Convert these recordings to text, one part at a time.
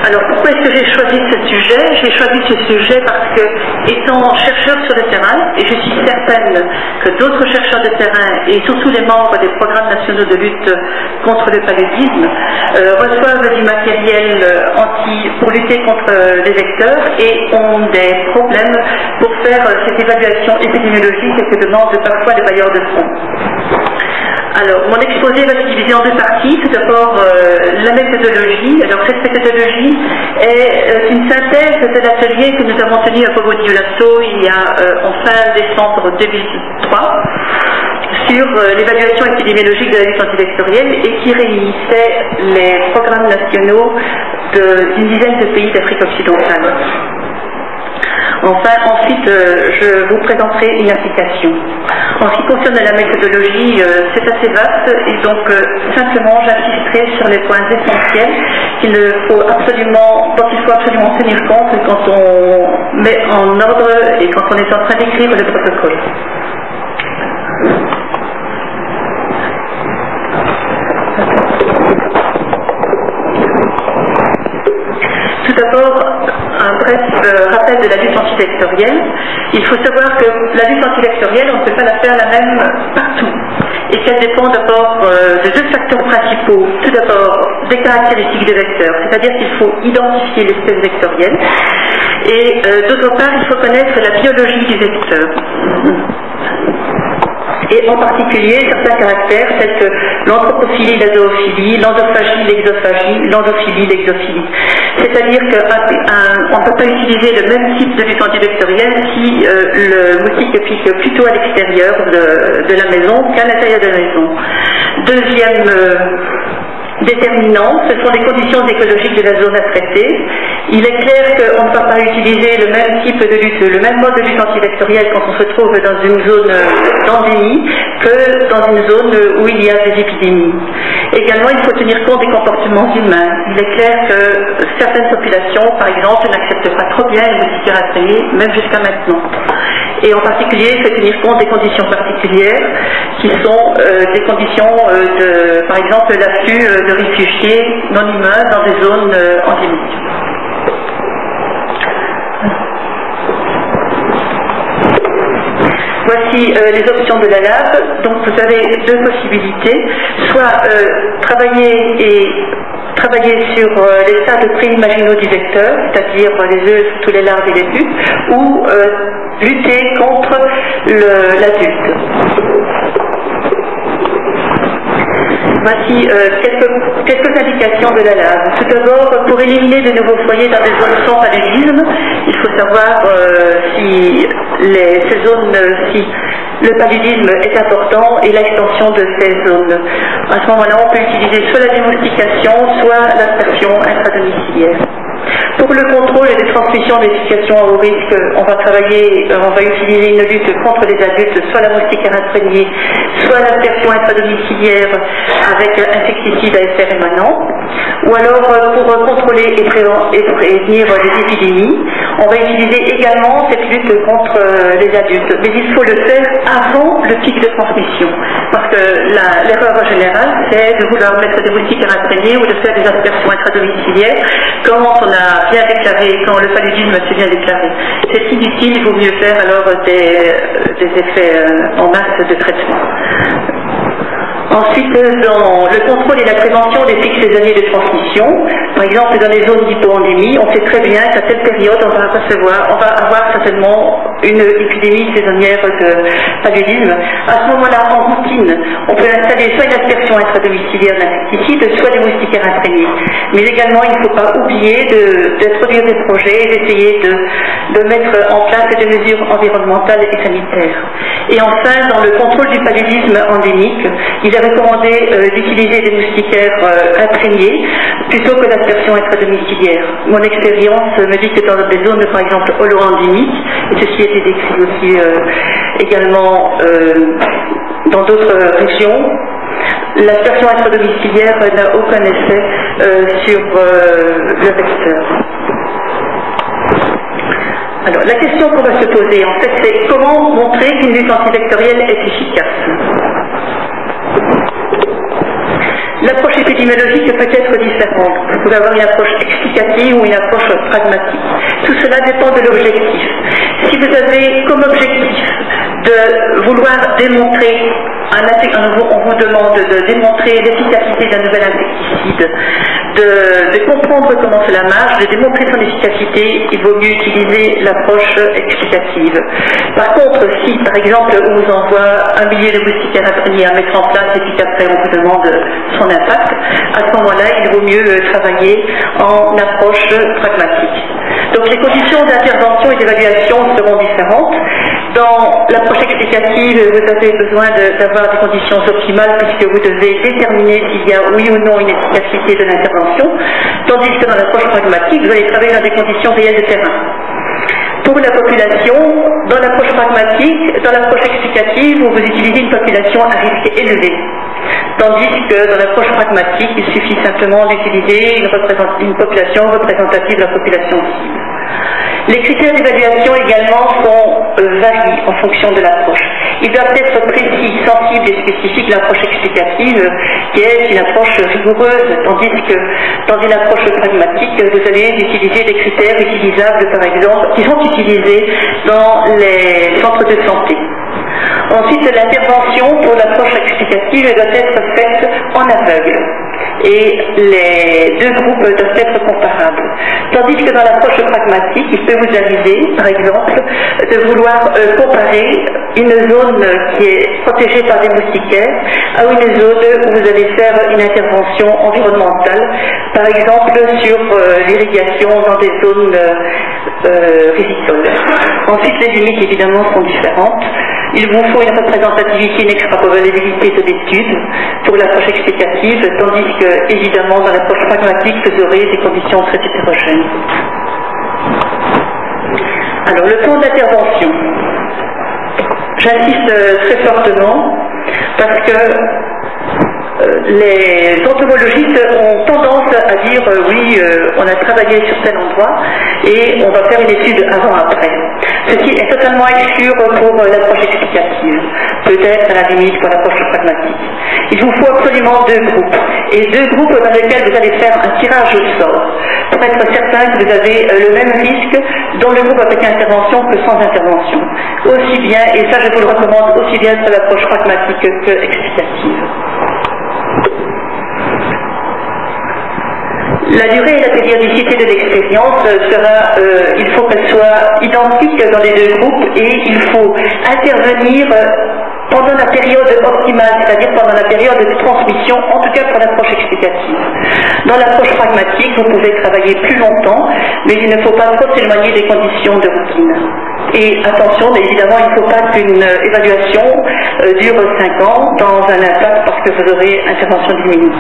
Alors pourquoi est-ce que j'ai choisi ce sujet? J'ai choisi ce sujet parce que, étant chercheur sur le terrain, et je suis certaine que d'autres chercheurs de terrain, et surtout les membres des programmes nationaux de lutte contre le paludisme, reçoivent du matériel pour lutter contre les vecteurs et ont des problèmes pour faire cette évaluation épidémiologique que demandent parfois les bailleurs de fonds. Alors, mon exposé va se diviser en deux parties. Tout d'abord, la méthodologie. Alors, cette méthodologie est une synthèse de l'atelier que nous avons tenu à Bobo-Dioulasso il y a en fin décembre 2003 sur l'évaluation épidémiologique de la lutte antivectorielle et qui réunissait les programmes nationaux d'une dizaine de pays d'Afrique occidentale. Enfin, ensuite, je vous présenterai une application. En ce qui concerne la méthodologie, c'est assez vaste et donc simplement j'insisterai sur les points essentiels dont il faut absolument tenir compte quand on met en ordre et quand on est en train d'écrire le protocole. Tout d'abord, un bref rappel de la lutte antivectorielle. Il faut savoir que la lutte antivectorielle, on ne peut pas la faire la même partout. Et qu'elle dépend d'abord de deux facteurs principaux. Tout d'abord, des caractéristiques des vecteurs, c'est-à-dire qu'il faut identifier l'espèce vectorielle. Et d'autre part, il faut connaître la biologie du vecteur. Et en particulier certains caractères tels que l'anthropophilie, la zoophilie, l'endophagie, l'exophagie, l'endophilie, l'exophilie. C'est-à-dire qu'on ne peut pas utiliser le même type de lutte antivectorielle si le moustique pique plutôt à l'extérieur de la maison qu'à l'intérieur de la maison. Deuxième déterminant, ce sont les conditions écologiques de la zone à traiter. Il est clair qu'on ne va pas utiliser le même type de lutte, le même mode de lutte antivectorielle quand on se trouve dans une zone d'endémie que dans une zone où il y a des épidémies. Également, il faut tenir compte des comportements humains. Il est clair que certaines populations, par exemple, n'acceptent pas trop bien les moustiquaires imprégnés, même jusqu'à maintenant. Et en particulier, il faut tenir compte des conditions particulières qui sont des conditions par exemple, l'afflux de réfugiés non humains dans des zones endémiques. Voici les options de la lab. Donc vous avez deux possibilités, soit travailler sur les stades pré-imaginaux du vecteur, c'est-à-dire les œufs, tous les larves et les pupes, ou lutter contre l'adulte. Voici quelques indications de la lave. Tout d'abord, pour éliminer de nouveaux foyers dans des zones sans paludisme, il faut savoir si le paludisme est important et l'extension de ces zones. À ce moment-là, on peut utiliser soit la démoustication, soit l'aspersion intradomiciliaire. Pour le contrôle et les transmissions d'éducation à haut risque, on va utiliser une lutte contre les adultes, soit la moustiquaire imprégnée, soit l'aspersion intradomiciliaire avec insecticide à effet rémanent. Ou alors, pour contrôler et prévenir les épidémies, on va utiliser également cette lutte contre les adultes. Mais il faut le faire avant le pic de transmission. Parce que l'erreur générale, c'est de vouloir mettre des moustiquaires imprégnés ou de faire des aspersions intradomiciliaires quand on a bien déclaré, quand le paludisme s'est bien déclaré. C'est inutile, il vaut mieux faire alors des effets en masse de traitement. Ensuite, dans le contrôle et la prévention des pics saisonniers de transmission, par exemple dans les zones d'hypoendémie, on sait très bien qu'à telle période, on va avoir certainement une épidémie saisonnière de paludisme. À ce moment-là, en routine, on peut installer soit une aspersion intradomiciliaire d'insecticide, soit des moustiquaires imprégnés. Mais également, il ne faut pas oublier d'introduire des projets et d'essayer de mettre en place des mesures environnementales et sanitaires. Et enfin, dans le contrôle du paludisme endémique, il est recommandé d'utiliser des moustiquaires imprégnés plutôt que l'aspersion intradomiciliaire. Mon expérience me dit que dans des zones, par exemple, holo-endémiques, et ceci a été décrit aussi également dans d'autres régions, l'aspersion intradomiciliaire n'a aucun effet sur le vecteur. Alors, la question qu'on va se poser, en fait, c'est comment montrer qu'une lutte antivectorielle est efficace. L'approche épidémiologique peut être différente. Vous pouvez avoir une approche explicative ou une approche pragmatique. Tout cela dépend de l'objectif. Si vous avez comme objectif de vouloir démontrer, on vous demande de démontrer l'efficacité d'un nouvel insecticide, de comprendre comment cela marche, de démontrer son efficacité, il vaut mieux utiliser l'approche explicative. Par contre, si par exemple on vous envoie un millier de moustiquaires imprégnés à mettre en place et puis qu'après on vous demande son impact, à ce moment-là il vaut mieux travailler en approche pragmatique. Donc les conditions d'intervention et d'évaluation seront différentes. Dans l'approche explicative, vous avez besoin d'avoir des conditions optimales puisque vous devez déterminer s'il y a oui ou non une efficacité de l'intervention, tandis que dans l'approche pragmatique, vous allez travailler dans des conditions réelles de terrain. Pour la population, dans l'approche pragmatique, dans l'approche explicative, vous utilisez une population à risque élevé. Tandis que dans l'approche pragmatique, il suffit simplement d'utiliser une population représentative de la population cible. Les critères d'évaluation également varient en fonction de l'approche. Ils doivent être précis, sensibles et spécifiques. L'approche explicative, qui est une approche rigoureuse, tandis que dans une approche pragmatique, vous allez utiliser des critères utilisables, par exemple, qui sont utilisés dans les centres de santé. Ensuite, l'intervention pour l'approche explicative doit être faite en aveugle et les deux groupes doivent être comparables. Tandis que dans l'approche pragmatique, il peut vous arriver, par exemple, de vouloir comparer une zone qui est protégée par des moustiquaires à une zone où vous allez faire une intervention environnementale, par exemple sur l'irrigation dans des zones rizicoles. Ensuite, les limites évidemment sont différentes. Il vous faut une représentativité, une extrapolabilité de l'étude pour l'approche explicative, tandis que, évidemment, dans l'approche pragmatique, vous aurez des conditions très hétérogènes. Alors, le temps d'intervention. J'insiste très fortement parce que les entomologistes ont tendance à dire oui, on a travaillé sur tel endroit et on va faire une étude avant-après. Ceci est totalement exclu pour l'approche explicative, peut-être à la limite pour l'approche pragmatique. Il vous faut absolument deux groupes, et deux groupes dans lesquels vous allez faire un tirage au sort, pour être certain que vous avez le même risque dans le groupe avec intervention que sans intervention. Aussi bien, et ça je vous le recommande aussi bien sur l'approche pragmatique que explicative. La durée et la périodicité de l'expérience il faut qu'elle soit identique dans les deux groupes et il faut intervenir pendant la période optimale, c'est-à-dire pendant la période de transmission, en tout cas pour l'approche explicative. Dans l'approche pragmatique, vous pouvez travailler plus longtemps, mais il ne faut pas trop s'éloigner des conditions de routine. Et attention, mais évidemment, il ne faut pas qu'une évaluation dure 5 ans dans un impact parce que vous aurez intervention d'une minute.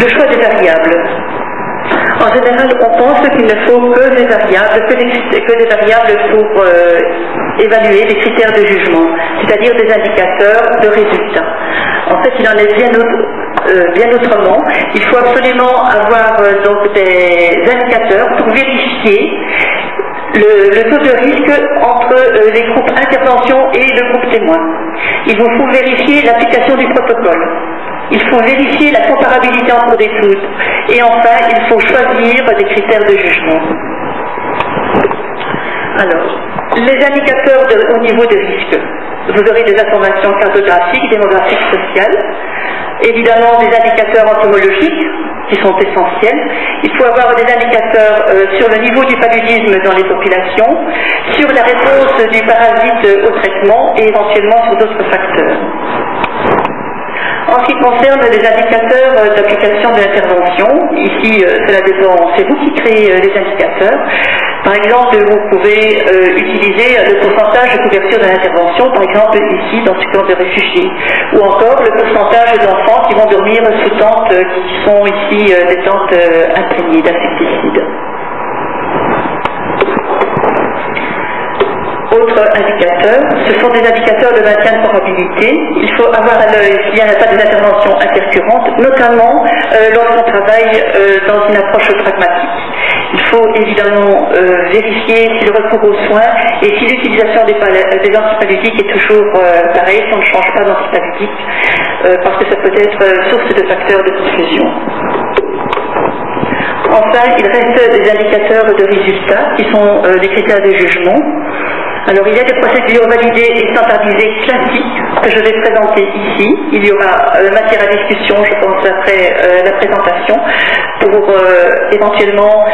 Le choix des variables. En général, on pense qu'il ne faut que des variables, pour évaluer les critères de jugement, c'est-à-dire des indicateurs de résultats. En fait, il en est bien autrement. Il faut absolument avoir donc des indicateurs pour vérifier le taux de risque entre les groupes intervention et le groupe témoin. Il vous faut vérifier l'application du protocole. Il faut vérifier la comparabilité entre des flux. Et enfin, il faut choisir des critères de jugement. Alors, les indicateurs au niveau de risque. Vous aurez des informations cartographiques, démographiques, sociales. Évidemment, des indicateurs entomologiques qui sont essentiels. Il faut avoir des indicateurs sur le niveau du paludisme dans les populations, sur la réponse du parasite au traitement et éventuellement sur d'autres facteurs. En ce qui concerne les indicateurs d'application de l'intervention, ici cela dépend, c'est vous qui créez les indicateurs. Par exemple, vous pouvez utiliser le pourcentage de couverture de l'intervention, par exemple ici dans ce camp de réfugiés, ou encore le pourcentage d'enfants qui vont dormir sous tentes qui sont ici des tentes imprégnées d'insecticides. Autre indicateur, ce sont des indicateurs de maintien de probabilité. Il faut avoir à l'œil s'il n'y a pas des interventions intercurrentes, notamment lorsqu'on travaille dans une approche pragmatique. Il faut évidemment vérifier si le recours aux soins et si l'utilisation des antipaludiques est toujours pareil, si on ne change pas d'antipaludique, parce que ça peut être source de facteurs de confusion. Enfin, il reste des indicateurs de résultats qui sont des critères de jugement. Alors, il y a des procédures validées et standardisées classiques que je vais présenter ici. Il y aura matière à discussion, je pense, après la présentation, pour éventuellement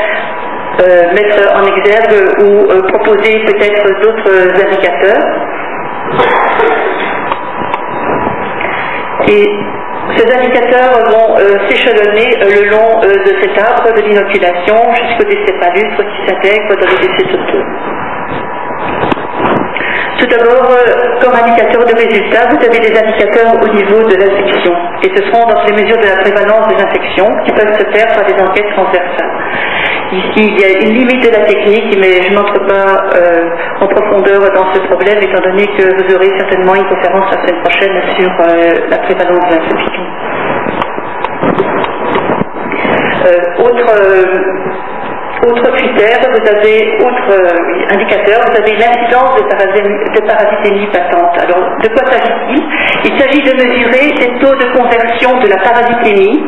mettre en exergue ou proposer peut-être d'autres indicateurs. Et ces indicateurs vont s'échelonner le long de cet arbre de l'inoculation jusqu'au décès palustre qui s'intègre dans le décès totaux. Tout d'abord, comme indicateur de résultats, vous avez des indicateurs au niveau de l'infection. Et ce seront dans les mesures de la prévalence des infections qui peuvent se faire par des enquêtes transversales. Ici, il y a une limite de la technique, mais je n'entre pas en profondeur dans ce problème, étant donné que vous aurez certainement une conférence la semaine prochaine sur la prévalence des infections. Autre critère, vous avez, indicateur, vous avez l'incidence de parasitémie patente. Alors, de quoi s'agit-il? Il s'agit de mesurer les taux de conversion de la parasitémie,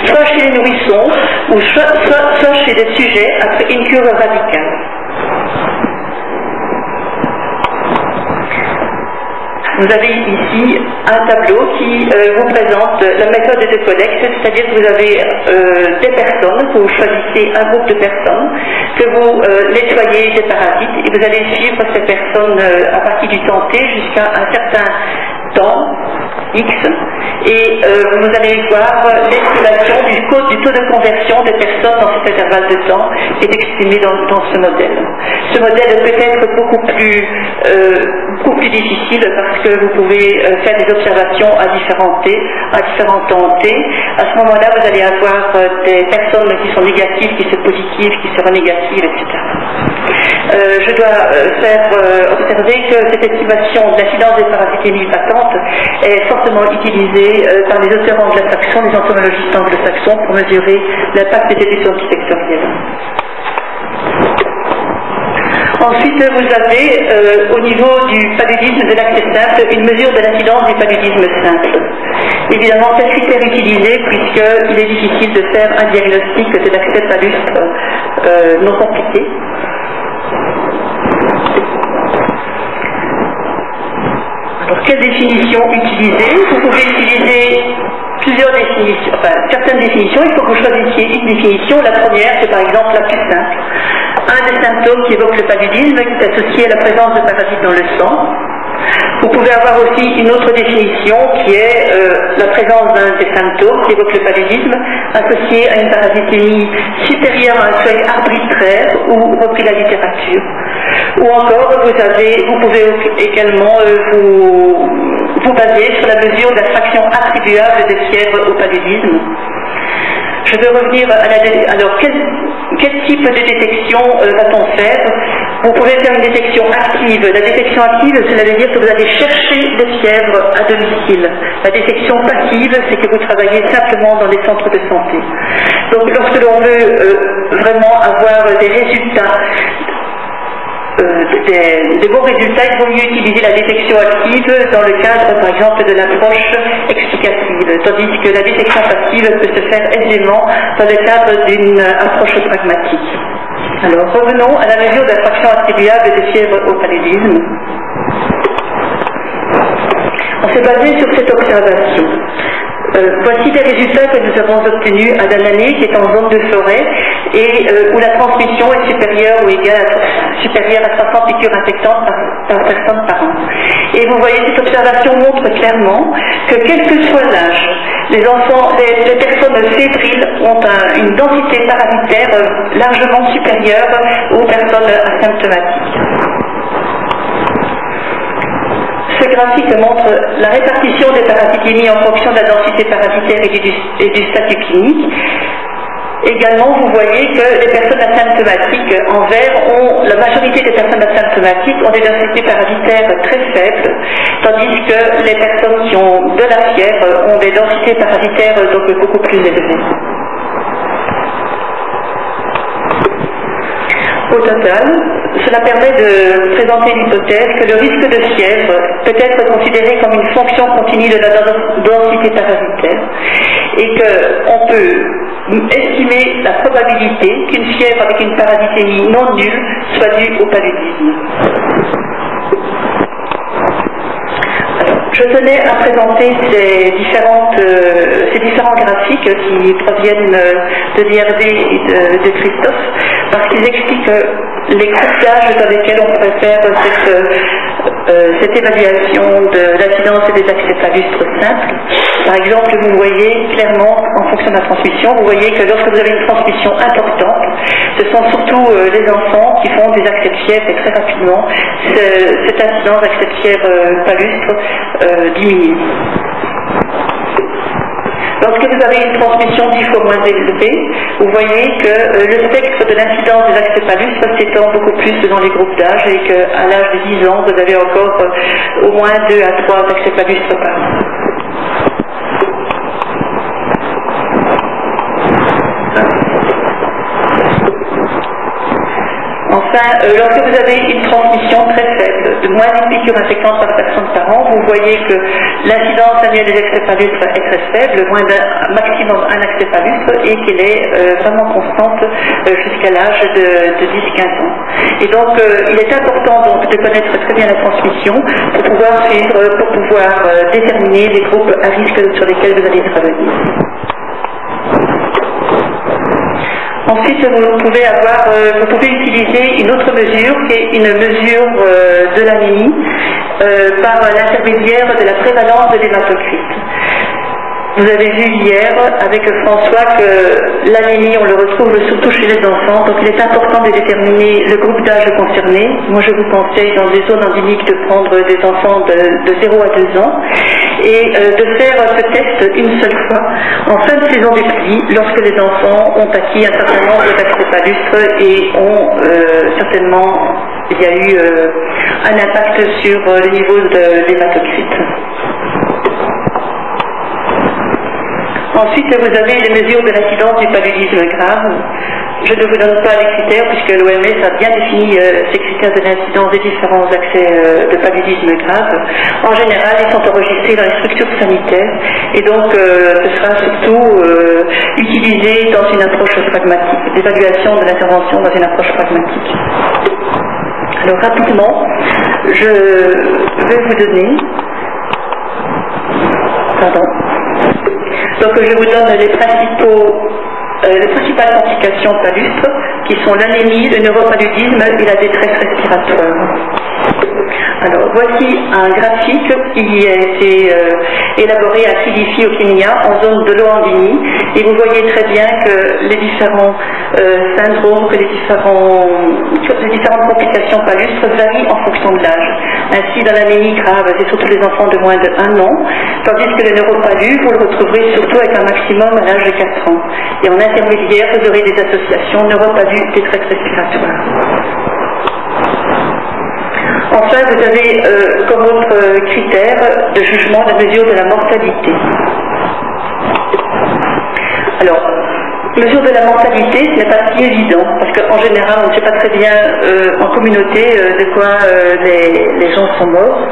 soit chez les nourrissons, ou soit chez des sujets après une cure radicale. Vous avez ici un tableau qui vous présente la méthode de collecte, c'est-à-dire que vous avez des personnes, vous choisissez un groupe de personnes, que vous nettoyez des parasites et vous allez suivre ces personnes à partir du temps T jusqu'à un certain temps X et vous allez voir l'estimation du taux de conversion des personnes dans cet intervalle de temps qui est exprimé dans ce modèle. Ce modèle peut être beaucoup plus difficile parce que vous pouvez faire des observations à différents temps T. À ce moment-là, vous allez avoir des personnes qui sont négatives, qui sont positives, qui seront négatives, etc. Je dois faire observer que cette estimation de l'incidence des parasitémies patentes est fortement utilisée par les auteurs anglo-saxons, les entomologistes anglo-saxons, pour mesurer l'impact des études antivectorielles. Ensuite, vous avez, au niveau du paludisme de l'accès simple, une mesure de l'incidence du paludisme simple. Évidemment, c'est le critère utilisé puisqu'il est difficile de faire un diagnostic de l'accès palustre non compliqué. Alors, quelle définition utiliser? Vous pouvez utiliser plusieurs définitions, enfin certaines définitions. Il faut que vous choisissiez une définition. La première, c'est par exemple la plus simple. Un des symptômes qui évoque le paludisme qui est associé à la présence de parasites dans le sang. Vous pouvez avoir aussi une autre définition qui est la présence d'un des symptômes qui évoque le paludisme associé à une parasitémie supérieure à un seuil arbitraire ou repris la littérature. Ou encore, vous pouvez également vous baser sur la mesure de la fraction attribuable des fièvres au paludisme. Je vais revenir à alors quel type de détection va-t-on faire? Vous pouvez faire une détection active. La détection active, cela veut dire que vous allez chercher des fièvres à domicile. La détection passive, c'est que vous travaillez simplement dans les centres de santé. Donc lorsque l'on veut vraiment avoir des résultats, des bons résultats, il vaut mieux utiliser la détection active dans le cadre, par exemple, de l'approche explicative, tandis que la détection passive peut se faire aisément dans le cadre d'une approche pragmatique. Alors, revenons à la mesure de la fraction attribuable des fièvres au paludisme. On s'est basé sur cette observation. Voici des résultats que nous avons obtenus à Dananée, qui est en zone de forêt, et où la transmission est supérieure ou égale à 300 piqûres infectantes par personne par an. Et vous voyez, cette observation montre clairement que quel que soit l'âge, les personnes fébriles ont une densité parasitaire largement supérieure aux personnes asymptomatiques. Ce graphique montre la répartition des parasitémies en fonction de la densité parasitaire et du statut clinique. Également, vous voyez que les personnes asymptomatiques en vert la majorité des personnes asymptomatiques ont des densités parasitaires très faibles, tandis que les personnes qui ont de la fièvre ont des densités parasitaires donc beaucoup plus élevées. Au total, cela permet de présenter l'hypothèse que le risque de fièvre peut être considéré comme une fonction continue de la densité parasitaire et qu'on peut estimer la probabilité qu'une fièvre avec une parasitémie non nulle soit due au paludisme. Je tenais à présenter ces différents graphiques qui proviennent de l'IRD et de Christophe, parce qu'ils expliquent les groupes d'âge dans lesquels on pourrait faire cette évaluation de l'incidence des accès palustres simples. Par exemple, vous voyez clairement, en fonction de la transmission, vous voyez que lorsque vous avez une transmission importante, ce sont surtout les enfants qui font des accès de fièvre et très rapidement, cette incidence d'accès de fièvre palustre diminue. Lorsque vous avez une transmission 10 fois moins élevée, vous voyez que le spectre de l'incidence des accès palustres s'étend beaucoup plus dans les groupes d'âge et qu'à l'âge de 10 ans, vous avez encore au moins 2 à 3 accès palustres par an. Enfin, lorsque vous avez une transmission très faible, de moins d'une piqûre infectante par personne par an, vous voyez que l'incidence annuelle des accès palustres est très faible, moins d'un maximum un accès palustre, et qu'elle est vraiment constante jusqu'à l'âge de 10-15 ans. Et donc, il est important donc, de connaître très bien la transmission pour pouvoir suivre, pour pouvoir déterminer les groupes à risque sur lesquels vous allez travailler. Ensuite, vous pouvez utiliser une autre mesure qui est une mesure de l'anémie par l'intermédiaire de la prévalence de l'hématocrite. Vous avez vu hier avec François que l'anémie, on le retrouve surtout chez les enfants, donc il est important de déterminer le groupe d'âge concerné. Moi je vous conseille dans des zones endémiques de prendre des enfants de 0 à 2 ans et de faire ce test une seule fois en fin de saison des pluies lorsque les enfants ont acquis un certain nombre d'accès palustres et ont il y a eu un impact sur le niveau de l'hématocrite. Ensuite, vous avez les mesures de l'incidence du paludisme grave. Je ne vous donne pas les critères puisque l'OMS a bien défini ces critères de l'incidence des différents accès de paludisme grave. En général, ils sont enregistrés dans les structures sanitaires et donc ce sera surtout utilisé dans une approche pragmatique, l'évaluation de l'intervention dans une approche pragmatique. Alors rapidement, je vais vous donner... Donc je vous donne les principales complications palustres qui sont l'anémie, le neuropaludisme et la détresse respiratoire. Alors voici un graphique qui a été élaboré à Kilifi au Kenya en zone de l'Oandini et vous voyez très bien que les différents syndromes, que les différentes complications palustres varient en fonction de l'âge. Ainsi dans l'anémie grave, c'est surtout les enfants de moins de 1 an, tandis que le neuropalu, vous le retrouverez surtout avec un maximum à l'âge de 4 ans. Et en intermédiaire, vous aurez des associations neuropalu, détresse respiratoire. Enfin, vous avez comme autre critère de jugement la mesure de la mortalité. Alors, mesure de la mortalité, ce n'est pas si évident, parce qu'en général, on ne sait pas très bien en communauté de quoi les gens sont morts.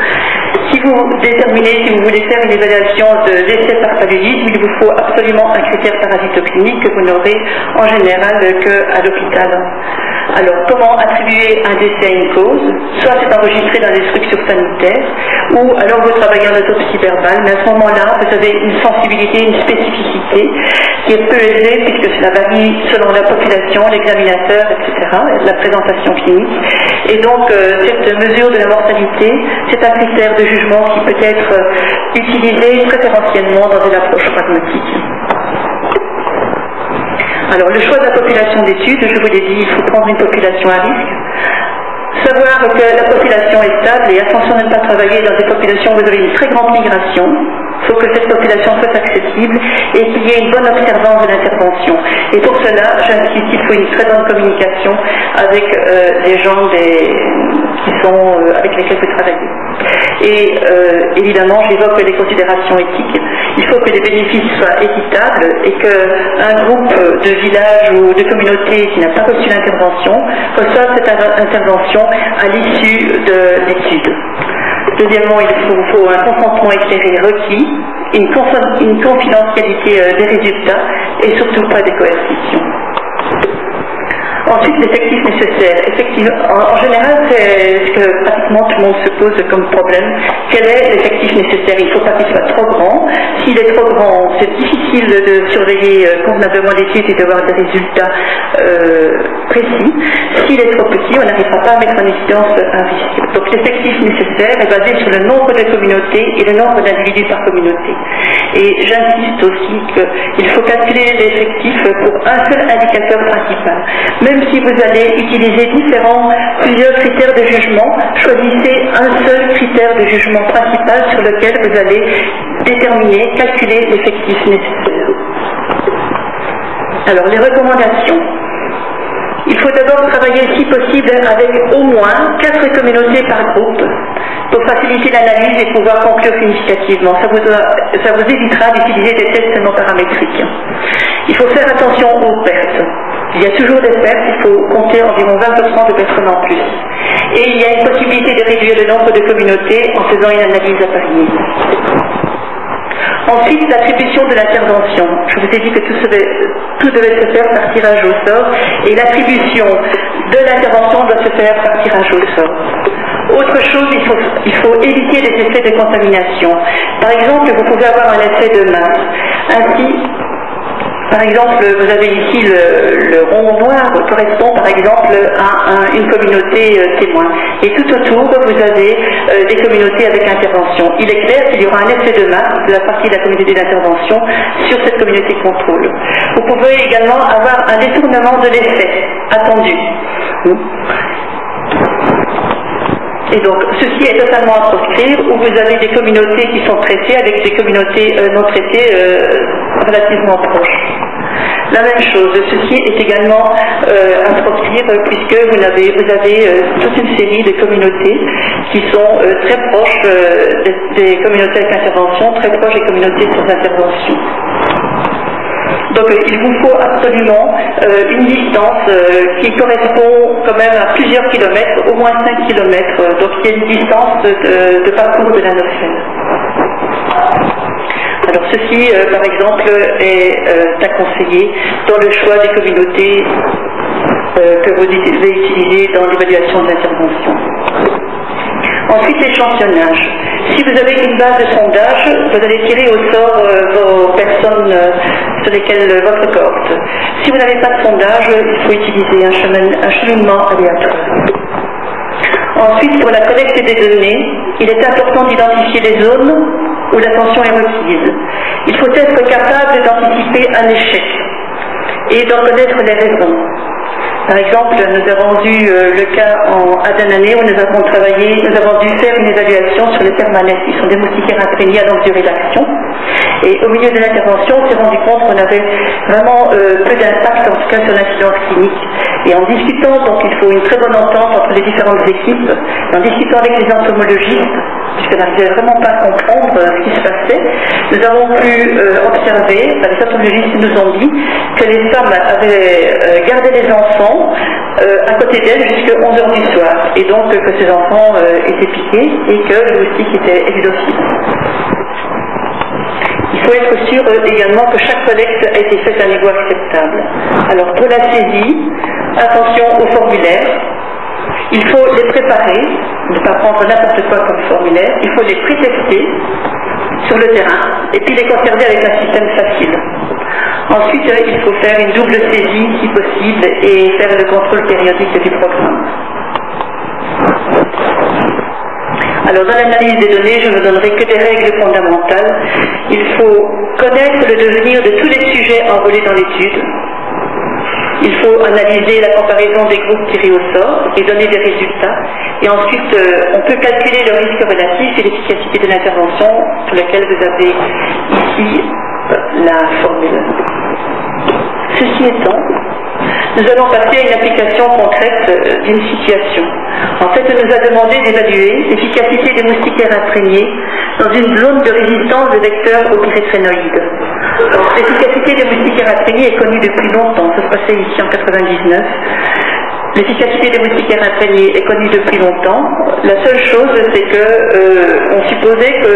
Si vous déterminez, si vous voulez faire une évaluation de décès par paludisme, il vous faut absolument un critère parasitoclinique que vous n'aurez en général qu'à l'hôpital. Alors, comment attribuer un décès à une cause? Soit c'est enregistré dans les structures sanitaires, ou alors vous travaillez en autopsie verbale, mais à ce moment-là, vous avez une sensibilité, une spécificité qui est peu élevée, puisque cela varie selon la population, l'examinateur, etc., la présentation clinique. Et donc, cette mesure de la mortalité, c'est un critère de jugement qui peut être utilisé préférentiellement dans une approche pragmatique. Alors, le choix de la population d'études, je vous l'ai dit, il faut prendre une population à risque. Savoir que la population est stable et attention de ne pas travailler dans des populations où vous avez une très grande migration. Il faut que cette population soit accessible et qu'il y ait une bonne observance de l'intervention. Et pour cela, j'insiste, il faut une très bonne communication avec les gens avec lesquels vous travaillez. Et évidemment, j'évoque les considérations éthiques. Il faut que les bénéfices soient équitables et qu'un groupe de villages ou de communautés qui n'a pas reçu l'intervention reçoive cette intervention à l'issue de l'étude. Deuxièmement, il faut un consentement éclairé requis, une confidentialité des résultats et surtout pas des coercitions. Ensuite, l'effectif nécessaire. Effectivement, en général, c'est ce que pratiquement tout le monde se pose comme problème. Quel est l'effectif nécessaire? Il ne faut pas qu'il soit trop grand. S'il est trop grand, c'est difficile de surveiller convenablement l'étude et d'avoir des résultats précis. S'il est trop petit, on n'arrivera pas à mettre en évidence un risque. Donc l'effectif nécessaire est basé sur le nombre de communautés et le nombre d'individus par communauté. Et j'insiste aussi qu'il faut calculer l'effectif pour un seul indicateur principal. Même si vous allez utiliser plusieurs critères de jugement, choisissez un seul critère de jugement principal sur lequel vous allez calculer l'effectif nécessaire. Alors, les recommandations. Il faut d'abord travailler, si possible, avec au moins 4 communautés par groupe pour faciliter l'analyse et pouvoir conclure significativement. Ça vous évitera d'utiliser des tests non paramétriques. Il faut faire attention aux pertes. Il y a toujours des pertes, il faut compter environ 20% de personnes en plus. Et il y a une possibilité de réduire le nombre de communautés en faisant une analyse appariée. Ensuite, l'attribution de l'intervention. Je vous ai dit que tout devait se faire par tirage au sort et l'attribution de l'intervention doit se faire par tirage au sort. Autre chose, il faut éviter les effets de contamination. Par exemple, vous pouvez avoir un effet de masse. Ainsi, par exemple, vous avez ici le rond noir correspond par exemple à une communauté témoin. Et tout autour, vous avez des communautés avec intervention. Il est clair qu'il y aura un effet de masse de la partie de la communauté d'intervention sur cette communauté contrôle. Vous pouvez également avoir un détournement de l'effet attendu. Et donc, ceci est totalement à proscrire, où vous avez des communautés qui sont traitées avec des communautés non traitées relativement proches. La même chose, ceci est également à proscrire puisque vous avez toute une série de communautés qui sont très proches des communautés avec intervention, très proches des communautés sans intervention. Donc il vous faut absolument une distance qui correspond quand même à plusieurs kilomètres, au moins 5 kilomètres. Donc il y a une distance de parcours de la notion. Alors ceci, par exemple, est à conseiller dans le choix des communautés que vous devez utiliser dans l'évaluation de l'intervention. Ensuite, l'échantillonnage. Si vous avez une base de sondage, vous allez tirer au sort vos personnes sur lesquelles votre cohorte. Si vous n'avez pas de sondage, il faut utiliser un cheminement aléatoire. Ensuite, pour la collecte des données, il est important d'identifier les zones où l'attention est requise. Il faut être capable d'anticiper un échec et d'en connaître les raisons. Par exemple, nous avons eu le cas en Adanane où nous avons dû faire une évaluation sur les permanents, qui sont des moustiquaires imprégnés à longue durée d'action. Et au milieu de l'intervention, on s'est rendu compte qu'on avait vraiment peu d'impact, en tout cas sur l'incidence clinique. Et en discutant, donc il faut une très bonne entente entre les différentes équipes, en discutant avec les entomologistes, puisqu'on n'arrivait vraiment pas à comprendre ce qui se passait, nous avons pu observer, les entomologistes nous ont dit que les femmes avaient gardé les enfants à côté d'elles jusqu'à 11h du soir, et donc que ces enfants étaient piqués et que le moustique était exophile. Il faut être sûr également que chaque collecte a été faite à un niveau acceptable. Alors pour la saisie, attention aux formulaires. Il faut les préparer, ne pas prendre n'importe quoi comme formulaire. Il faut les prétester sur le terrain et puis les conserver avec un système facile. Ensuite, il faut faire une double saisie si possible et faire le contrôle périodique du programme. Alors dans l'analyse des données, je ne vous donnerai que des règles fondamentales. Il faut connaître le devenir de tous les sujets enrôlés dans l'étude. Il faut analyser la comparaison des groupes tirés au sort et donner des résultats. Et ensuite, on peut calculer le risque relatif et l'efficacité de l'intervention sur laquelle vous avez ici la formule. Ceci étant, nous allons passer à une application concrète d'une situation. En fait, on nous a demandé d'évaluer l'efficacité des moustiquaires imprégnés dans une zone de résistance des vecteurs aux pyrétrénoïdes. L'efficacité des moustiquaires imprégnés est connue depuis longtemps, ça se passait ici en 99. L'efficacité des moustiquaires imprégnés est connue depuis longtemps. La seule chose, c'est que on supposait que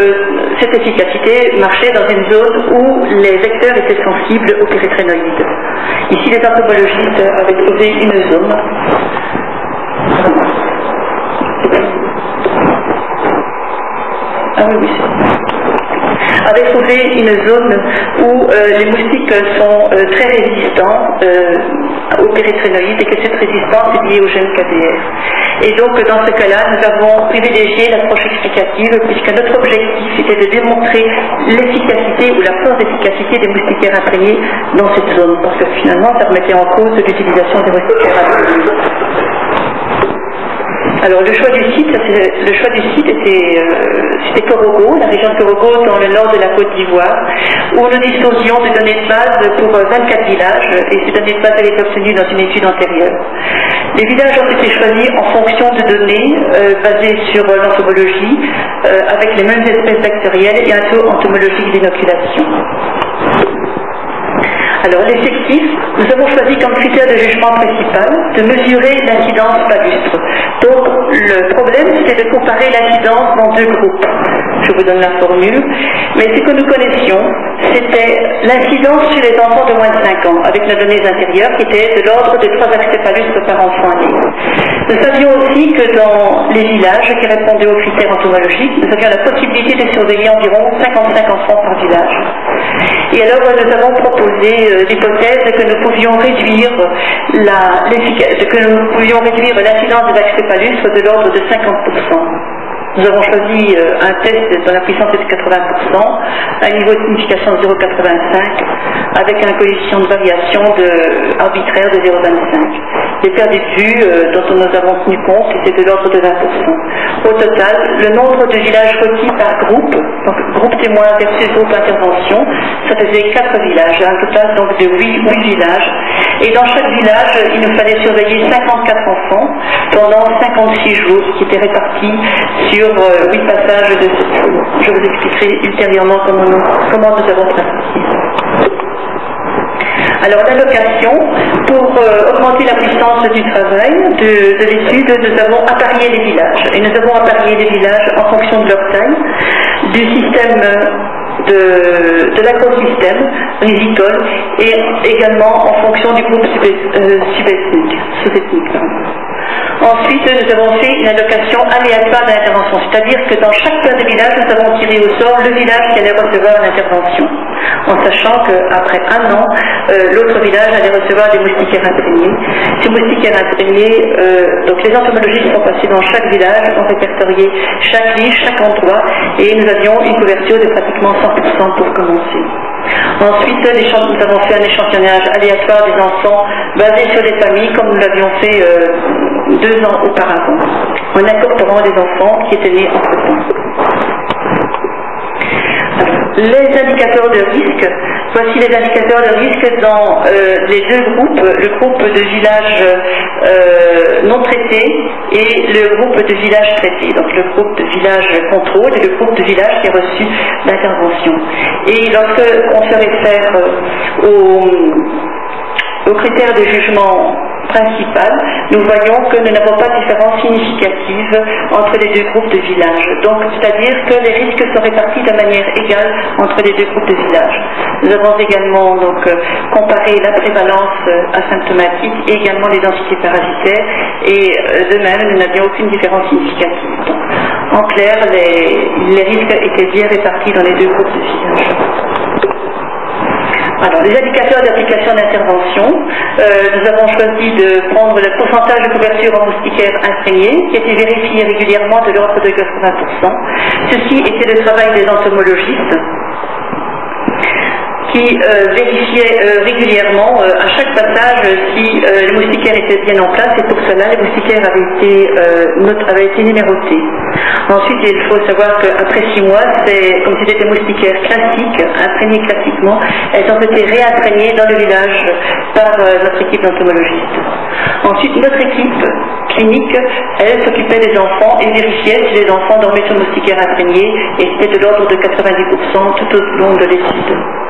cette efficacité marchait dans une zone où les vecteurs étaient sensibles aux pyrétrénoïdes. Ici, les entomologistes avaient trouvé une zone. Ah oui, avait trouvé une zone où les moustiques sont très résistants aux pyrétrénoïdes et que cette résistance est liée au gène KDR. Et donc dans ce cas-là, nous avons privilégié l'approche explicative puisque notre objectif était de démontrer l'efficacité ou la force d'efficacité des moustiquaires imprégnés dans cette zone, parce que finalement ça remettait en cause l'utilisation des moustiquaires imprégnés. Alors le choix du site c'était Korogo, la région de Korogo dans le nord de la Côte d'Ivoire, où nous disposions de données de base pour 24 villages, et ces données de base avaient été obtenues dans une étude antérieure. Les villages ont été choisis en fonction de données basées sur l'entomologie, avec les mêmes espèces bactérielles et un taux entomologique d'inoculation. Alors l'effectif, nous avons choisi comme critère de jugement principal de mesurer l'incidence palustre. Donc le problème c'était de comparer l'incidence dans deux groupes. Je vous donne la formule, mais ce que nous connaissions, c'était l'incidence chez les enfants de moins de 5 ans, avec nos données intérieures qui étaient de l'ordre de 3 accès palustres par enfant né. Nous savions aussi que dans les villages qui répondaient aux critères entomologiques, nous avions la possibilité de surveiller environ 55 enfants par village. Et alors nous avons proposé l'hypothèse que nous pouvions réduire l'incidence des accès palustres de l'ordre de 50%. Nous avons choisi un test dont la puissance est de 80%, un niveau de signification de 0,85, avec un coefficient de variation arbitraire de 0,25. Les pertes de vue dont nous avons tenu compte était de l'ordre de 20%. Au total, le nombre de villages requis par groupe, donc groupe témoin versus groupe intervention, ça faisait 4 villages, un total donc de 8 villages. Et dans chaque village, il nous fallait surveiller 54 enfants pendant 56 jours, qui étaient répartis sur 8 passages de ce cours. Je vous expliquerai ultérieurement comment nous avons pratiqué. Alors l'allocation, pour augmenter la puissance du travail de l'étude, nous avons appareillé les villages. Et nous avons appareillé les villages en fonction de leur taille, du système de l'agrosystème risicole et également en fonction du groupe sous-ethnique. Ensuite, nous avons fait une allocation aléatoire d'intervention, c'est-à-dire que dans chaque père de village, nous avons tiré au sort le village qui allait recevoir l'intervention, en sachant qu'après 1 an, l'autre village allait recevoir des moustiquaires imprégnés. Ces moustiquaires imprégnés, donc les entomologistes sont passés dans chaque village, ont répertorié chaque lit, chaque endroit, et nous avions une couverture de pratiquement 100% pour commencer. Ensuite, nous avons fait un échantillonnage aléatoire des enfants basé sur les familles, comme nous l'avions fait 2 ans auparavant, en incorporant des enfants qui étaient nés entre-temps. Les indicateurs de risque, voici les indicateurs de risque dans les deux groupes, le groupe de villages non traités et le groupe de villages traités, donc le groupe de villages contrôle et le groupe de villages qui a reçu l'intervention. Et lorsque on se réfère aux critères de jugement principal, nous voyons que nous n'avons pas de différence significative entre les deux groupes de villages. Donc, c'est-à-dire que les risques sont répartis de manière égale entre les deux groupes de villages. Nous avons également donc comparé la prévalence asymptomatique et également les densités parasitaires, et de même, nous n'avions aucune différence significative. Donc, en clair, les risques étaient bien répartis dans les deux groupes de villages. Alors, les indicateurs d'application d'intervention, nous avons choisi de prendre le pourcentage de couverture en moustiquaires imprégnés, qui était vérifié régulièrement de l'ordre de 80%. Ceci était le travail des entomologistes, qui vérifiaient régulièrement à chaque passage si les moustiquaires étaient bien en place, et pour cela les moustiquaires avaient été numérotés. Ensuite, il faut savoir qu'après 6 mois, comme c'était des moustiquaires classiques, imprégnés classiquement, elles ont été réimprégnées dans le village par notre équipe d'entomologistes. Ensuite, Ensuite, notre équipe clinique, elle s'occupait des enfants et vérifiait si les enfants dormaient sur moustiquaires imprégnés, et c'était de l'ordre de 90% tout au long de l'étude.